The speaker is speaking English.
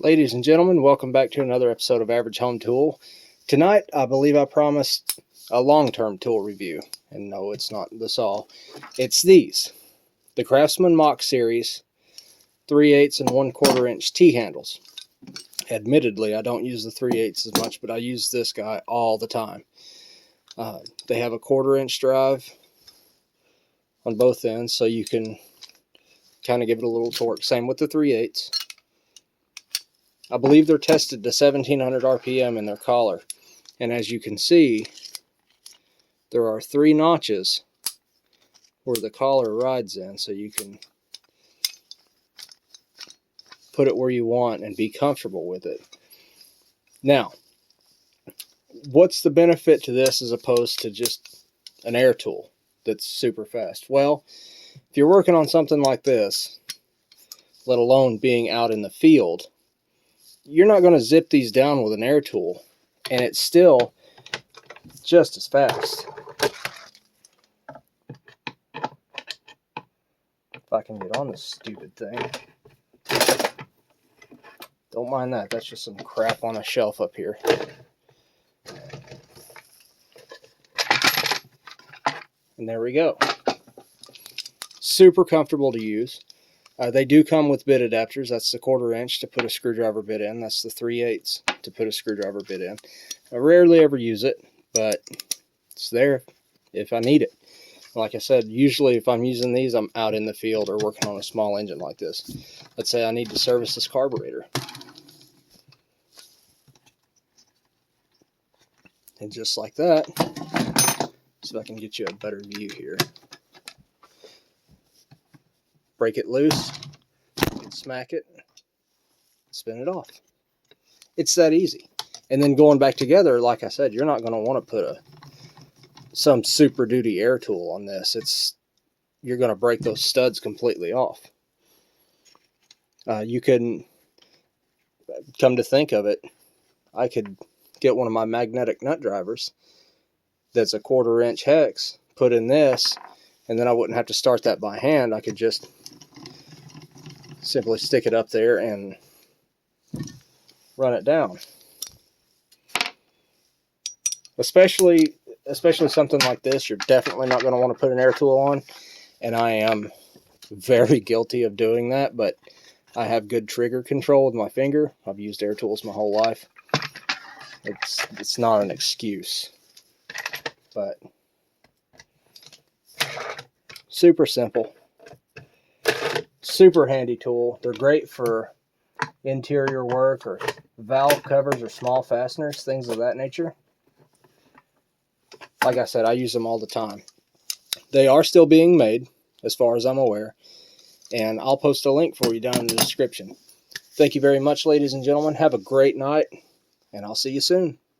Ladies and gentlemen, welcome back to another episode of Average Home Tool. Tonight, I believe I promised a long-term tool review. And no, it's not the saw. It's these. The Craftsman Mach series 3/8 and 1/4 inch T-handles. Admittedly, I don't use the 3/8 as much, but I use this guy all the time. They have a 1/4 inch drive on both ends, so you can kind of give it a little torque. Same with the 3/8. I believe they're tested to 1700 RPM in their collar. And as you can see, there are 3 notches where the collar rides in, so you can put it where you want and be comfortable with it. Now, what's the benefit to this as opposed to just an air tool that's super fast? Well, if you're working on something like this, let alone being out in the field, you're not going to zip these down with an air tool, and it's still just as fast. If I can get on this stupid thing. Don't mind that. That's just some crap on a shelf up here. And there we go. Super comfortable to use. They do come with bit adapters. That's the 1/4 inch to put a screwdriver bit in. That's the 3/8 to put a screwdriver bit in. I rarely ever use it, but it's there if I need it. Like I said, usually if I'm using these, I'm out in the field or working on a small engine like this. Let's say I need to service this carburetor. And just like that, see if I can get you a better view here. Break it loose, smack it, spin it off. It's that easy. And then going back together, like I said, you're not going to want to put some super duty air tool on this. You're going to break those studs completely off. You can, come to think of it, I could get one of my magnetic nut drivers that's a 1/4 inch hex, put in this, and then I wouldn't have to start that by hand. I could just simply stick it up there and run it down. Especially something like this, you're definitely not going to want to put an air tool on, and I am very guilty of doing that, but I have good trigger control with my finger. I've used air tools my whole life. It's not an excuse, but super simple. Super handy tool. They're great for interior work or valve covers or small fasteners, things of that nature. Like I said, I use them all the time. They are still being made, as far as I'm aware, and I'll post a link for you down in the description. Thank you very much, ladies and gentlemen. Have a great night, and I'll see you soon.